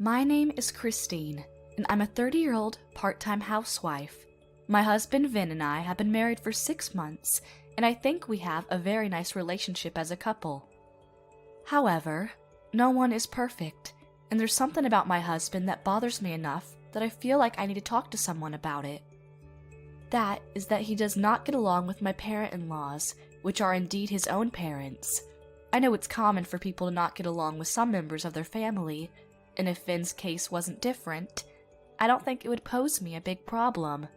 My name is Christine, and I'm a 30-year-old part-time housewife. My husband Vin and I have been married for 6 months, and I think we have a very nice relationship as a couple. However, no one is perfect, and there's something about my husband that bothers me enough that I feel like I need to talk to someone about it. That is that he does not get along with my parent-in-laws, which are indeed his own parents. I know it's common for people to not get along with some members of their family, and if Vin's case wasn't different, I don't think it would pose me a big problem.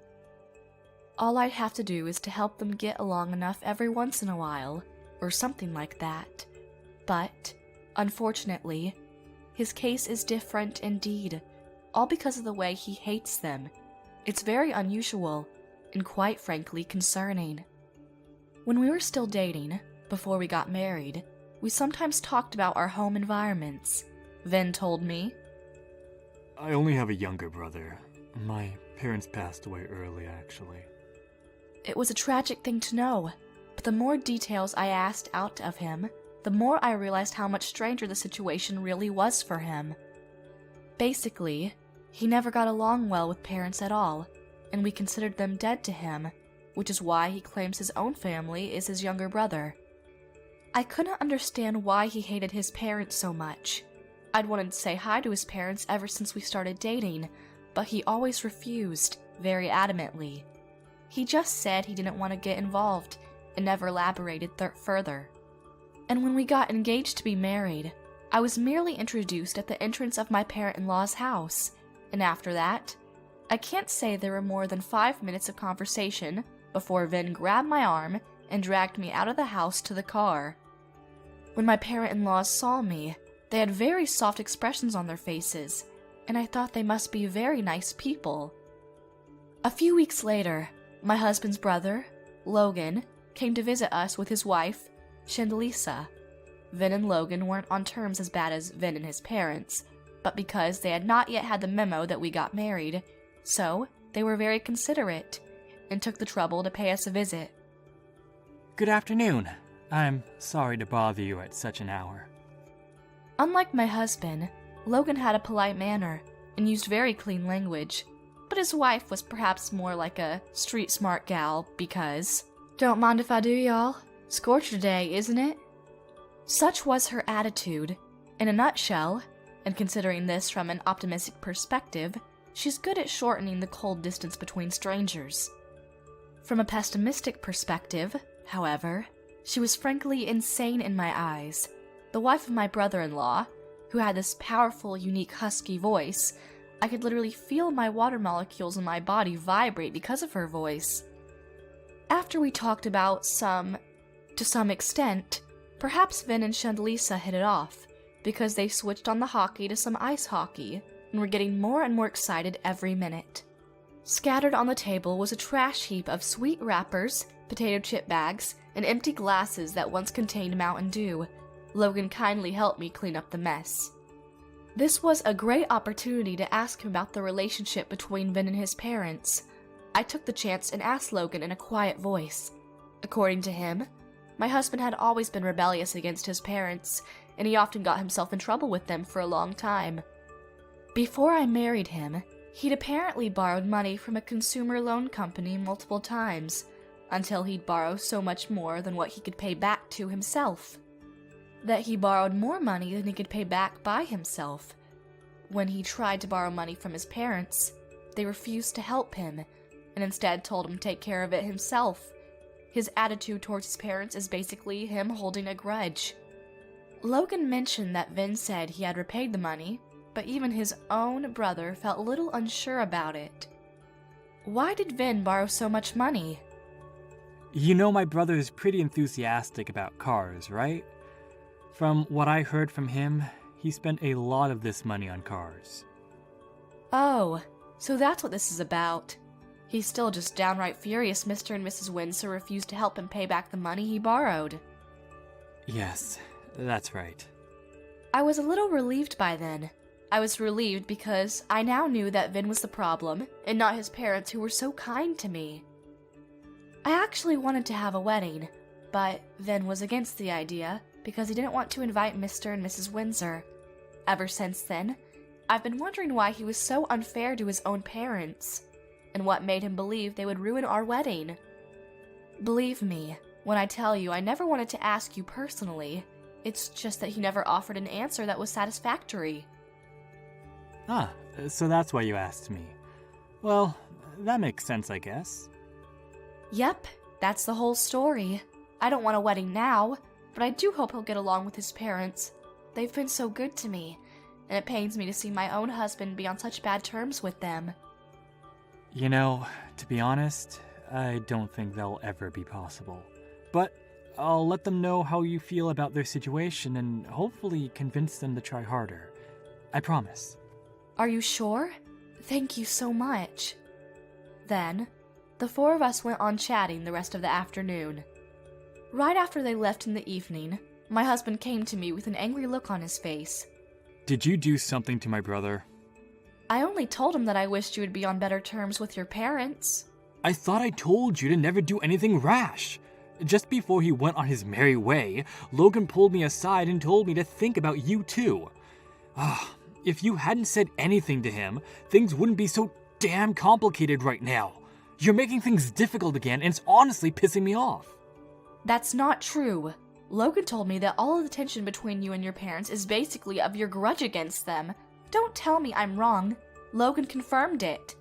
All I'd have to do is to help them get along enough every once in a while, or something like that. But, unfortunately, his case is different indeed, all because of the way he hates them. It's very unusual, and quite frankly concerning. When we were still dating, before we got married, we sometimes talked about our home environments. Vin told me, I only have a younger brother. My parents passed away early, actually. It was a tragic thing to know, but the more details I asked out of him, the more I realized how much stranger the situation really was for him. Basically, he never got along well with parents at all, and we considered them dead to him, which is why he claims his own family is his younger brother. I couldn't understand why he hated his parents so much. I'd wanted to say hi to his parents ever since we started dating, but he always refused, very adamantly. He just said he didn't want to get involved, and never elaborated further. And when we got engaged to be married, I was merely introduced at the entrance of my parent-in-law's house, and after that, I can't say there were more than 5 minutes of conversation before Vin grabbed my arm and dragged me out of the house to the car. When my parent-in-laws saw me, they had very soft expressions on their faces, and I thought they must be very nice people. A few weeks later, my husband's brother, Logan, came to visit us with his wife, Chandalisa. Vin and Logan weren't on terms as bad as Vin and his parents, but because they had not yet had the memo that we got married, so they were very considerate, and took the trouble to pay us a visit. Good afternoon. I'm sorry to bother you at such an hour. Unlike my husband, Logan had a polite manner and used very clean language, but his wife was perhaps more like a street-smart gal because, "Don't mind if I do, y'all. Scorcher day, isn't it?" Such was her attitude. In a nutshell, and considering this from an optimistic perspective, she's good at shortening the cold distance between strangers. From a pessimistic perspective, however, she was frankly insane in my eyes. The wife of my brother-in-law, who had this powerful, unique husky voice, I could literally feel my water molecules in my body vibrate because of her voice. After we talked about to some extent, perhaps Vin and Chandalisa hit it off, because they switched on the hockey to some ice hockey, and were getting more and more excited every minute. Scattered on the table was a trash heap of sweet wrappers, potato chip bags, and empty glasses that once contained Mountain Dew. Logan kindly helped me clean up the mess. This was a great opportunity to ask him about the relationship between Vin and his parents. I took the chance and asked Logan in a quiet voice. According to him, my husband had always been rebellious against his parents, and he often got himself in trouble with them for a long time. Before I married him, he'd apparently borrowed money from a consumer loan company multiple times, until he'd borrow so much more than what he could pay back to himself, that he borrowed more money than he could pay back by himself. When he tried to borrow money from his parents, they refused to help him, and instead told him to take care of it himself. His attitude towards his parents is basically him holding a grudge. Logan mentioned that Vin said he had repaid the money, but even his own brother felt a little unsure about it. Why did Vin borrow so much money? You know my brother is pretty enthusiastic about cars, right? From what I heard from him, he spent a lot of this money on cars. Oh, so that's what this is about. He's still just downright furious Mr. and Mrs. Windsor refused to help him pay back the money he borrowed. Yes, that's right. I was a little relieved by then. I was relieved because I now knew that Vin was the problem, and not his parents who were so kind to me. I actually wanted to have a wedding, but Vin was against the idea because he didn't want to invite Mr. and Mrs. Windsor. Ever since then, I've been wondering why he was so unfair to his own parents, and what made him believe they would ruin our wedding. Believe me, when I tell you I never wanted to ask you personally, it's just that he never offered an answer that was satisfactory. Ah, so that's why you asked me. Well, that makes sense, I guess. Yep, that's the whole story. I don't want a wedding now, but I do hope he'll get along with his parents. They've been so good to me, and it pains me to see my own husband be on such bad terms with them. You know, to be honest, I don't think that'll ever be possible. But I'll let them know how you feel about their situation and hopefully convince them to try harder. I promise. Are you sure? Thank you so much. Then, the four of us went on chatting the rest of the afternoon. Right after they left in the evening, my husband came to me with an angry look on his face. Did you do something to my brother? I only told him that I wished you would be on better terms with your parents. I thought I told you to never do anything rash. Just before he went on his merry way, Logan pulled me aside and told me to think about you too. If you hadn't said anything to him, things wouldn't be so damn complicated right now. You're making things difficult again, and it's honestly pissing me off. That's not true. Logan told me that all of the tension between you and your parents is basically of your grudge against them. Don't tell me I'm wrong. Logan confirmed it.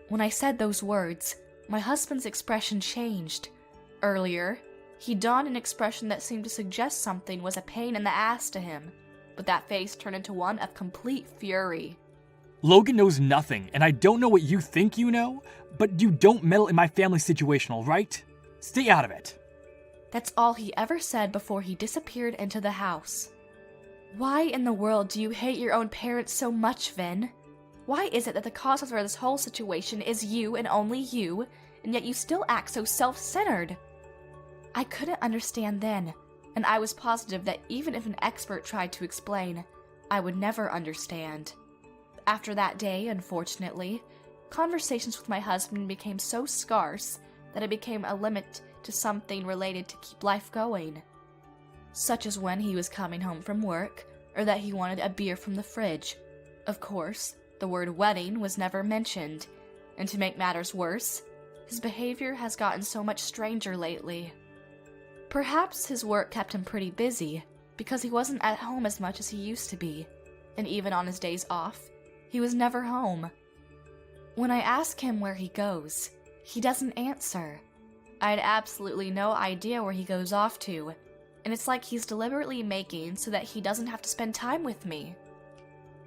When I said those words, my husband's expression changed. Earlier, he donned an expression that seemed to suggest something was a pain in the ass to him, but that face turned into one of complete fury. Logan knows nothing, and I don't know what you think you know, but you don't meddle in my family situation, alright? Stay out of it. That's all he ever said before he disappeared into the house. Why in the world do you hate your own parents so much, Vin? Why is it that the cause for this whole situation is you and only you, and yet you still act so self-centered? I couldn't understand then, and I was positive that even if an expert tried to explain, I would never understand. After that day, unfortunately, conversations with my husband became so scarce that it became a limit to something related to keep life going. Such as when he was coming home from work, or that he wanted a beer from the fridge. Of course, the word wedding was never mentioned, and to make matters worse, his behavior has gotten so much stranger lately. Perhaps his work kept him pretty busy, because he wasn't at home as much as he used to be, and even on his days off, he was never home. When I ask him where he goes, he doesn't answer. I had absolutely no idea where he goes off to, and it's like he's deliberately making so that he doesn't have to spend time with me.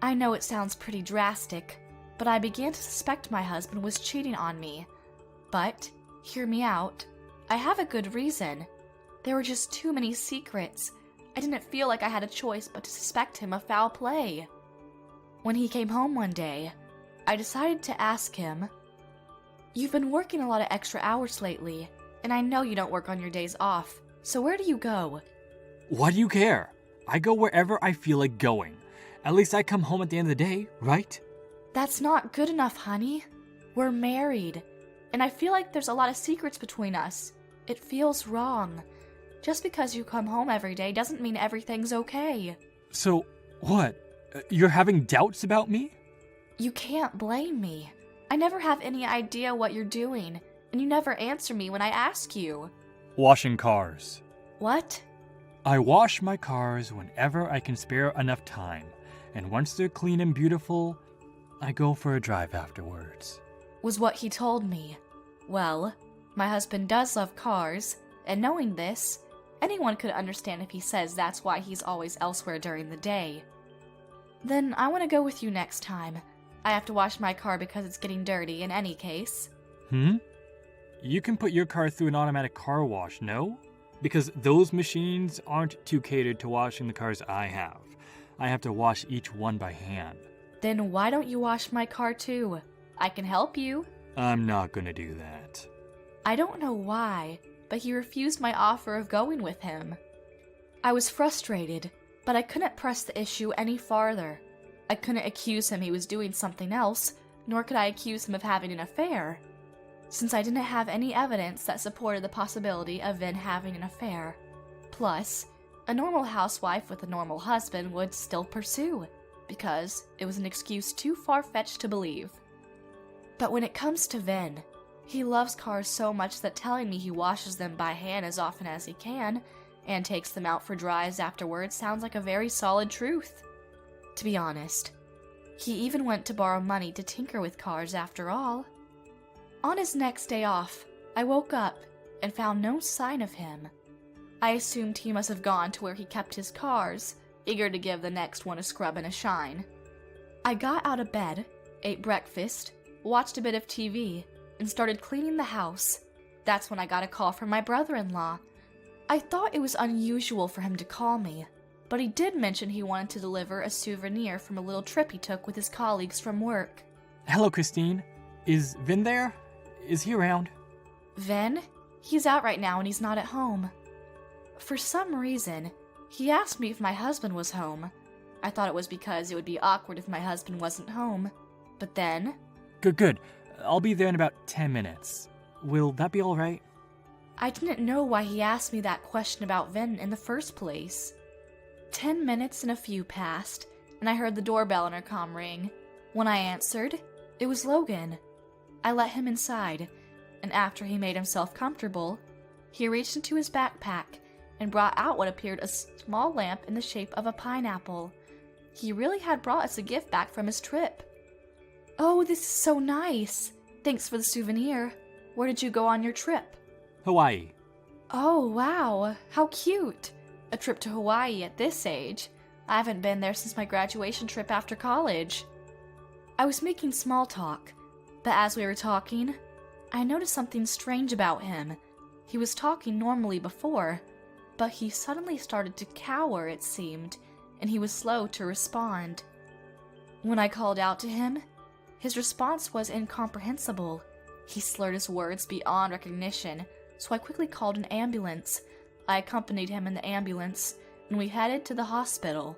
I know it sounds pretty drastic, but I began to suspect my husband was cheating on me. But, hear me out, I have a good reason. There were just too many secrets. I didn't feel like I had a choice but to suspect him of foul play. When he came home one day, I decided to ask him, "You've been working a lot of extra hours lately, and I know you don't work on your days off, so where do you go?" Why do you care? I go wherever I feel like going. At least I come home at the end of the day, right? That's not good enough, honey. We're married, and I feel like there's a lot of secrets between us. It feels wrong. Just because you come home every day doesn't mean everything's okay. So, what? You're having doubts about me? You can't blame me. I never have any idea what you're doing, and you never answer me when I ask you. Washing cars. What? I wash my cars whenever I can spare enough time, and once they're clean and beautiful, I go for a drive afterwards. Was what he told me. Well, my husband does love cars, and knowing this, anyone could understand if he says that's why he's always elsewhere during the day. Then I want to go with you next time. I have to wash my car because it's getting dirty in any case. You can put your car through an automatic car wash, no? Because those machines aren't too catered to washing the cars I have. I have to wash each one by hand. Then why don't you wash my car too? I can help you. I'm not gonna do that. I don't know why, but he refused my offer of going with him. I was frustrated, but I couldn't press the issue any farther. I couldn't accuse him he was doing something else, nor could I accuse him of having an affair. Since I didn't have any evidence that supported the possibility of Vin having an affair. Plus, a normal housewife with a normal husband would still pursue, because it was an excuse too far-fetched to believe. But when it comes to Vin, he loves cars so much that telling me he washes them by hand as often as he can and takes them out for drives afterwards sounds like a very solid truth. To be honest, he even went to borrow money to tinker with cars after all. On his next day off, I woke up and found no sign of him. I assumed he must have gone to where he kept his cars, eager to give the next one a scrub and a shine. I got out of bed, ate breakfast, watched a bit of TV, and started cleaning the house. That's when I got a call from my brother-in-law. I thought it was unusual for him to call me, but he did mention he wanted to deliver a souvenir from a little trip he took with his colleagues from work. Hello, Christine. Is Vin there? Is he around? Vin? He's out right now and he's not at home. For some reason, he asked me if my husband was home. I thought it was because it would be awkward if my husband wasn't home. But then... Good. I'll be there in about 10 minutes. Will that be all right? I didn't know why he asked me that question about Vin in the first place. 10 minutes and a few passed, and I heard the doorbell intercom ring. When I answered, it was Logan. I let him inside, and after he made himself comfortable, he reached into his backpack and brought out what appeared a small lamp in the shape of a pineapple. He really had brought us a gift back from his trip. Oh, this is so nice. Thanks for the souvenir. Where did you go on your trip? Hawaii. Oh, wow. How cute. A trip to Hawaii at this age. I haven't been there since my graduation trip after college. I was making small talk, but as we were talking, I noticed something strange about him. He was talking normally before, but he suddenly started to cower, it seemed, and he was slow to respond. When I called out to him, his response was incomprehensible. He slurred his words beyond recognition, so I quickly called an ambulance. I accompanied him in the ambulance, and we headed to the hospital.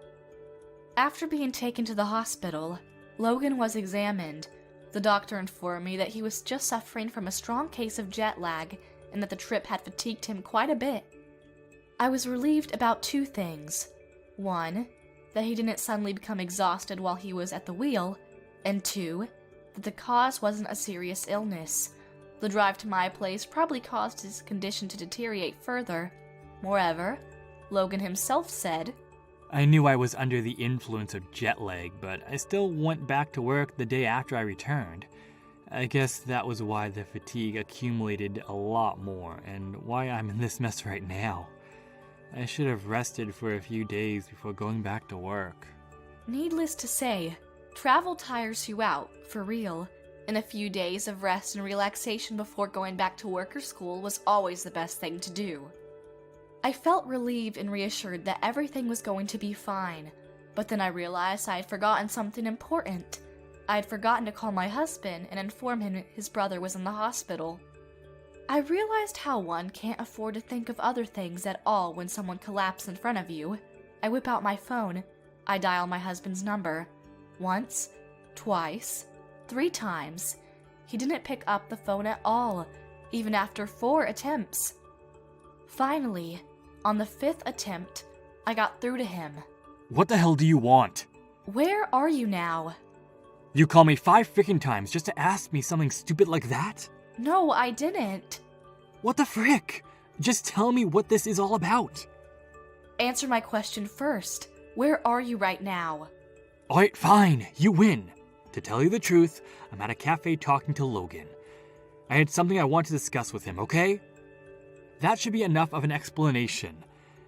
After being taken to the hospital, Logan was examined. The doctor informed me that he was just suffering from a strong case of jet lag, and that the trip had fatigued him quite a bit. I was relieved about two things. One, that he didn't suddenly become exhausted while he was at the wheel, and two, that the cause wasn't a serious illness. The drive to my place probably caused his condition to deteriorate further. Moreover, Logan himself said, I knew I was under the influence of jet lag, but I still went back to work the day after I returned. I guess that was why the fatigue accumulated a lot more, and why I'm in this mess right now. I should have rested for a few days before going back to work. Needless to say, travel tires you out, for real, and a few days of rest and relaxation before going back to work or school was always the best thing to do. I felt relieved and reassured that everything was going to be fine, but then I realized I had forgotten something important. I had forgotten to call my husband and inform him his brother was in the hospital. I realized how one can't afford to think of other things at all when someone collapses in front of you. I whip out my phone. I dial my husband's number. Once, twice, 3 times. He didn't pick up the phone at all, even after 4 attempts. Finally, on the 5th attempt, I got through to him. What the hell do you want? Where are you now? You called me 5 freaking times just to ask me something stupid like that? No, I didn't. What the frick? Just tell me what this is all about. Answer my question first. Where are you right now? Alright, fine. You win. To tell you the truth, I'm at a cafe talking to Logan. I had something I want to discuss with him, okay? That should be enough of an explanation.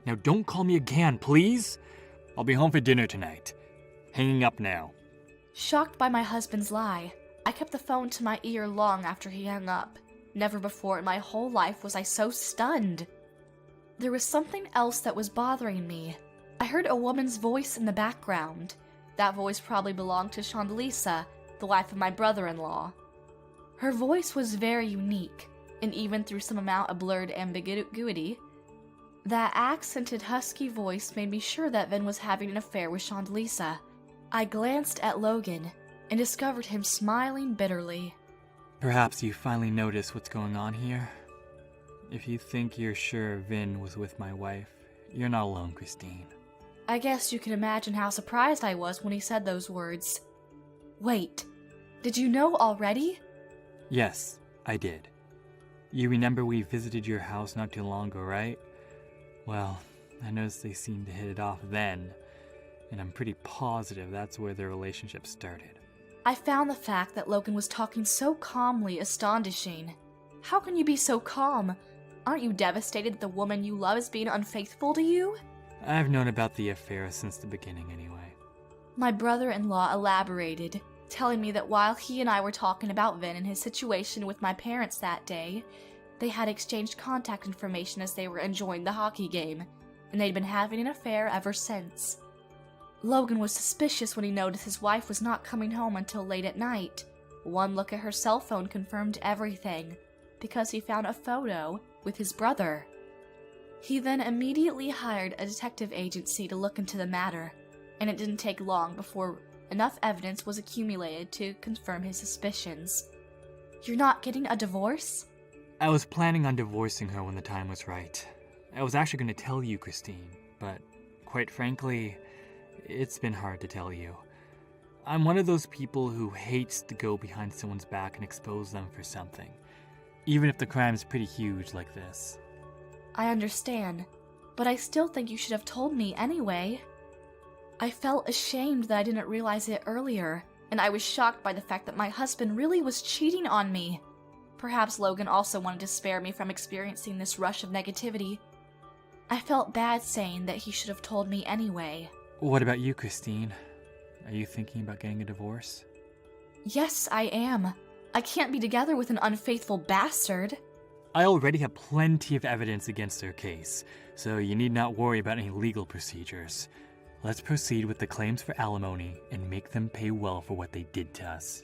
Now don't call me again, please. I'll be home for dinner tonight. Hanging up now. Shocked by my husband's lie, I kept the phone to my ear long after he hung up. Never before in my whole life was I so stunned. There was something else that was bothering me. I heard a woman's voice in the background. That voice probably belonged to Chandalisa, the wife of my brother-in-law. Her voice was very unique, and even through some amount of blurred ambiguity, that accented husky voice made me sure that Vin was having an affair with Chandalisa. I glanced at Logan and discovered him smiling bitterly. Perhaps you finally noticed what's going on here. If you think you're sure Vin was with my wife, you're not alone, Christine. I guess you can imagine how surprised I was when he said those words. Wait, did you know already? Yes, I did. You remember we visited your house not too long ago, right? Well, I noticed they seemed to hit it off then, and I'm pretty positive that's where their relationship started. I found the fact that Logan was talking so calmly astonishing. How can you be so calm? Aren't you devastated that the woman you love is being unfaithful to you? I've known about the affair since the beginning anyway. My brother-in-law elaborated, telling me that while he and I were talking about Vin and his situation with my parents that day, they had exchanged contact information as they were enjoying the hockey game, and they'd been having an affair ever since. Logan was suspicious when he noticed his wife was not coming home until late at night. One look at her cell phone confirmed everything, because he found a photo with his brother. He then immediately hired a detective agency to look into the matter, and it didn't take long before enough evidence was accumulated to confirm his suspicions. You're not getting a divorce? I was planning on divorcing her when the time was right. I was actually going to tell you, Christine, but quite frankly, it's been hard to tell you. I'm one of those people who hates to go behind someone's back and expose them for something, even if the crime's pretty huge like this. I understand, but I still think you should have told me anyway. I felt ashamed that I didn't realize it earlier, and I was shocked by the fact that my husband really was cheating on me. Perhaps Logan also wanted to spare me from experiencing this rush of negativity. I felt bad saying that he should have told me anyway. What about you, Christine? Are you thinking about getting a divorce? Yes, I am. I can't be together with an unfaithful bastard. I already have plenty of evidence against their case, so you need not worry about any legal procedures. Let's proceed with the claims for alimony and make them pay well for what they did to us.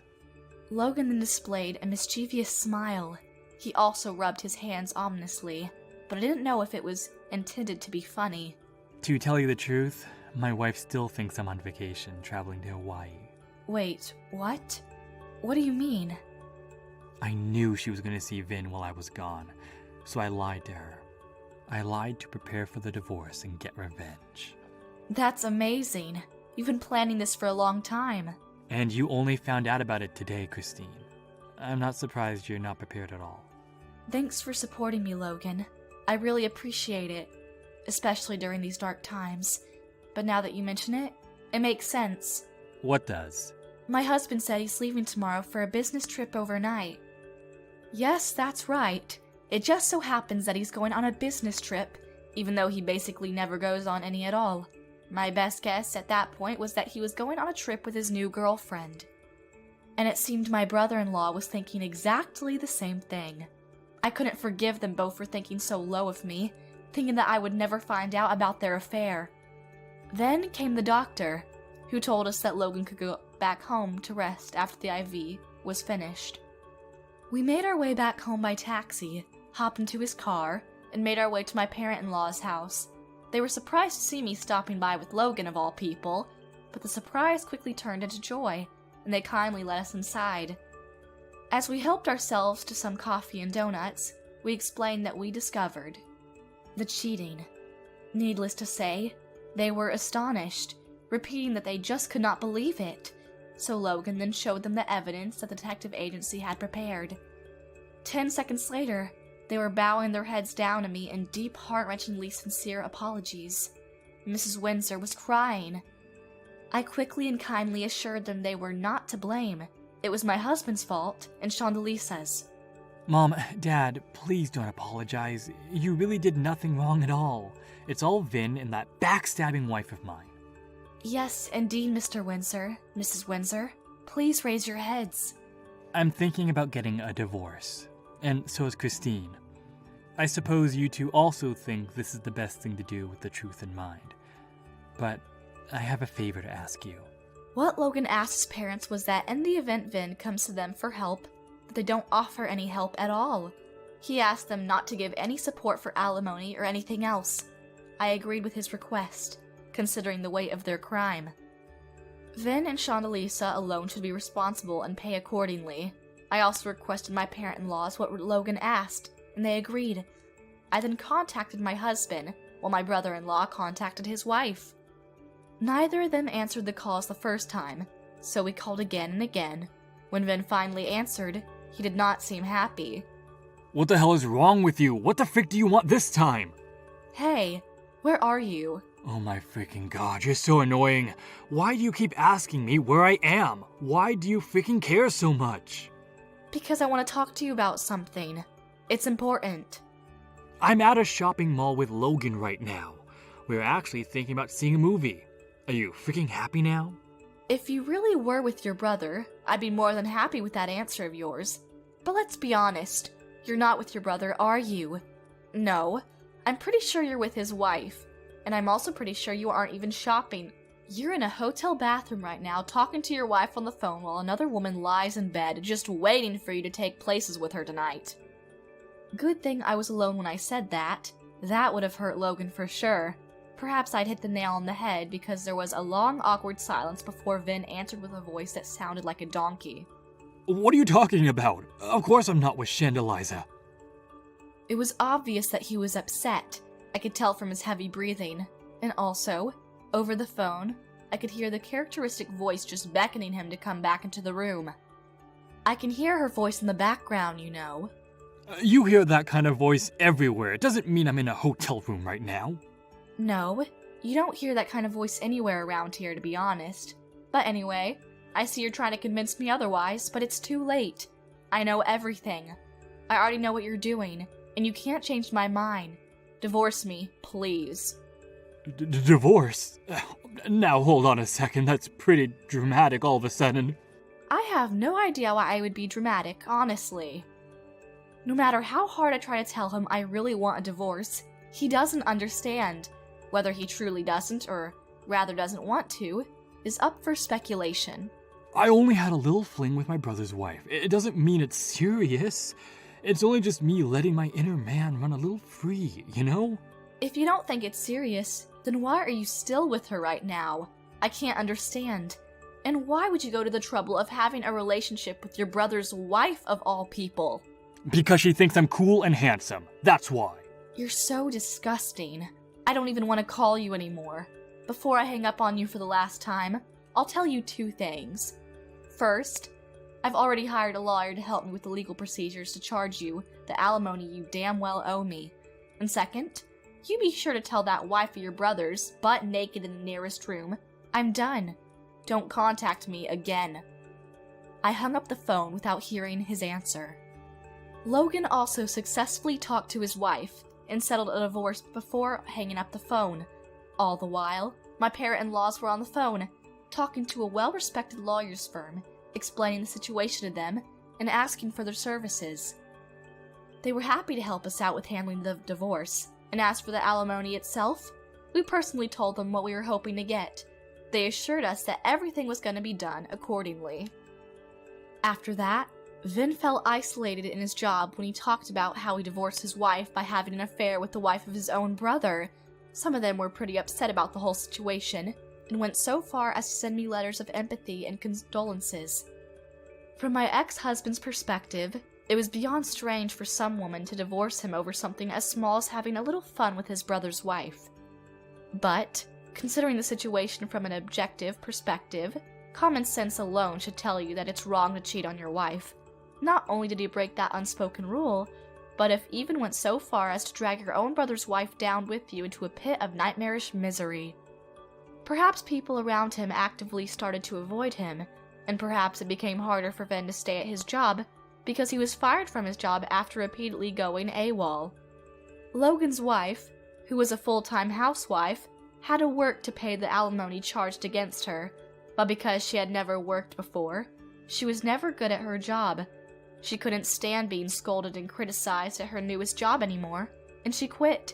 Logan then displayed a mischievous smile. He also rubbed his hands ominously, but I didn't know if it was intended to be funny. To tell you the truth, my wife still thinks I'm on vacation, traveling to Hawaii. Wait, what? What do you mean? I knew she was going to see Vin while I was gone, so I lied to her. I lied to prepare for the divorce and get revenge. That's amazing. You've been planning this for a long time. And you only found out about it today, Christine. I'm not surprised you're not prepared at all. Thanks for supporting me, Logan. I really appreciate it, especially during these dark times. But now that you mention it, it makes sense. What does? My husband said he's leaving tomorrow for a business trip overnight. Yes, that's right. It just so happens that he's going on a business trip, even though he basically never goes on any at all. My best guess at that point was that he was going on a trip with his new girlfriend. And it seemed my brother-in-law was thinking exactly the same thing. I couldn't forgive them both for thinking so low of me, thinking that I would never find out about their affair. Then came the doctor, who told us that Logan could go back home to rest after the IV was finished. We made our way back home by taxi, hopped into his car, and made our way to my parent-in-law's house. They were surprised to see me stopping by with Logan of all people, but the surprise quickly turned into joy, and they kindly let us inside. As we helped ourselves to some coffee and donuts, we explained that we discovered the cheating. Needless to say, they were astonished, repeating that they just could not believe it. So Logan then showed them the evidence that the detective agency had prepared. 10 seconds later, they were bowing their heads down to me in deep, heart-wrenchingly sincere apologies. Mrs. Windsor was crying. I quickly and kindly assured them they were not to blame. It was my husband's fault, and Chandelisa's. Mom, Dad, please don't apologize. You really did nothing wrong at all. It's all Vin and that backstabbing wife of mine. Yes, indeed, Mr. Windsor, Mrs. Windsor. Please raise your heads. I'm thinking about getting a divorce, and so is Christine. I suppose you two also think this is the best thing to do with the truth in mind. But I have a favor to ask you. What Logan asked his parents was that in the event Vin comes to them for help, that they don't offer any help at all. He asked them not to give any support for alimony or anything else. I agreed with his request, considering the weight of their crime. Vin and Chandelisa alone should be responsible and pay accordingly. I also requested my parent-in-laws what Logan asked, and they agreed. I then contacted my husband, while my brother-in-law contacted his wife. Neither of them answered the calls the first time, so we called again and again. When Vin finally answered, he did not seem happy. What the hell is wrong with you? What the frick do you want this time? Hey, where are you? Oh my freaking god, you're so annoying. Why do you keep asking me where I am? Why do you freaking care so much? Because I want to talk to you about something. It's important. I'm at a shopping mall with Logan right now. We're actually thinking about seeing a movie. Are you freaking happy now? If you really were with your brother, I'd be more than happy with that answer of yours. But let's be honest, you're not with your brother, are you? No, I'm pretty sure you're with his wife. And I'm also pretty sure you aren't even shopping. You're in a hotel bathroom right now talking to your wife on the phone while another woman lies in bed just waiting for you to take places with her tonight. Good thing I was alone when I said that. That would have hurt Logan for sure. Perhaps I'd hit the nail on the head because there was a long, awkward silence before Vin answered with a voice that sounded like a donkey. What are you talking about? Of course I'm not with Chandeliza. It was obvious that he was upset. I could tell from his heavy breathing. And also, over the phone, I could hear the characteristic voice just beckoning him to come back into the room. I can hear her voice in the background, you know. You hear that kind of voice everywhere. It doesn't mean I'm in a hotel room right now. No, you don't hear that kind of voice anywhere around here, to be honest. But anyway, I see you're trying to convince me otherwise, but it's too late. I know everything. I already know what you're doing, and you can't change my mind. Divorce me, please. Divorce? Now hold on a second, that's pretty dramatic all of a sudden. I have no idea why I would be dramatic, honestly. No matter how hard I try to tell him I really want a divorce, he doesn't understand. Whether he truly doesn't, or rather doesn't want to, is up for speculation. I only had a little fling with my brother's wife. It doesn't mean it's serious. It's only just me letting my inner man run a little free, you know? If you don't think it's serious, then why are you still with her right now? I can't understand. And why would you go to the trouble of having a relationship with your brother's wife of all people? Because she thinks I'm cool and handsome. That's why. You're so disgusting. I don't even want to call you anymore. Before I hang up on you for the last time, I'll tell you two things. First, I've already hired a lawyer to help me with the legal procedures to charge you the alimony you damn well owe me. And second, you be sure to tell that wife of your brother's, butt naked in the nearest room, I'm done. Don't contact me again. I hung up the phone without hearing his answer. Logan also successfully talked to his wife and settled a divorce before hanging up the phone. All the while, my parent-in-laws were on the phone, talking to a well-respected lawyer's firm, explaining the situation to them, and asking for their services. They were happy to help us out with handling the divorce, and as for the alimony itself, we personally told them what we were hoping to get. They assured us that everything was going to be done accordingly. After that, Vin felt isolated in his job when he talked about how he divorced his wife by having an affair with the wife of his own brother. Some of them were pretty upset about the whole situation, and went so far as to send me letters of empathy and condolences. From my ex-husband's perspective, it was beyond strange for some woman to divorce him over something as small as having a little fun with his brother's wife. But, considering the situation from an objective perspective, common sense alone should tell you that it's wrong to cheat on your wife. Not only did he break that unspoken rule, but if even went so far as to drag your own brother's wife down with you into a pit of nightmarish misery. Perhaps people around him actively started to avoid him, and perhaps it became harder for Vin to stay at his job because he was fired from his job after repeatedly going AWOL. Logan's wife, who was a full-time housewife, had to work to pay the alimony charged against her, but because she had never worked before, she was never good at her job. She couldn't stand being scolded and criticized at her newest job anymore, and she quit.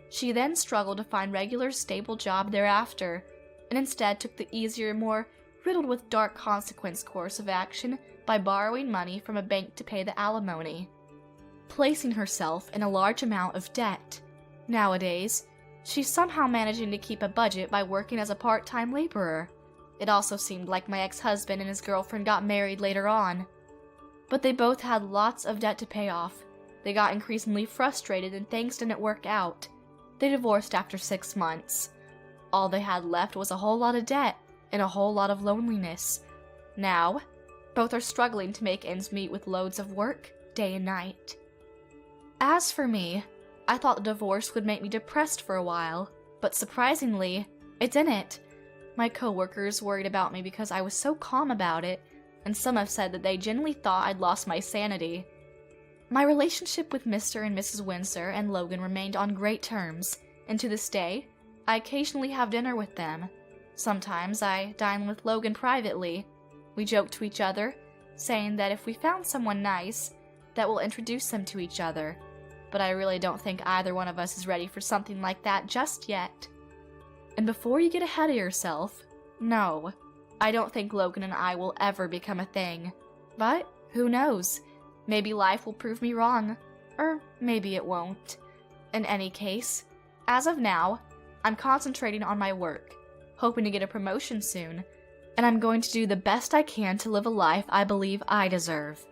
She then struggled to find regular, stable job thereafter, and instead took the easier, more riddled with dark consequence course of action by borrowing money from a bank to pay the alimony, placing herself in a large amount of debt. Nowadays, she's somehow managing to keep a budget by working as a part-time laborer. It also seemed like my ex-husband and his girlfriend got married later on. But they both had lots of debt to pay off. They got increasingly frustrated and things didn't work out. They divorced after 6 months. All they had left was a whole lot of debt and a whole lot of loneliness. Now, both are struggling to make ends meet with loads of work, day and night. As for me, I thought the divorce would make me depressed for a while, but surprisingly, it didn't. My coworkers worried about me because I was so calm about it, and some have said that they genuinely thought I'd lost my sanity. My relationship with Mr. and Mrs. Windsor and Logan remained on great terms, and to this day, I occasionally have dinner with them. Sometimes I dine with Logan privately. We joke to each other, saying that if we found someone nice, that we'll introduce them to each other. But I really don't think either one of us is ready for something like that just yet. And before you get ahead of yourself, no, I don't think Logan and I will ever become a thing. But who knows? Maybe life will prove me wrong, or maybe it won't. In any case, as of now, I'm concentrating on my work, hoping to get a promotion soon, and I'm going to do the best I can to live a life I believe I deserve.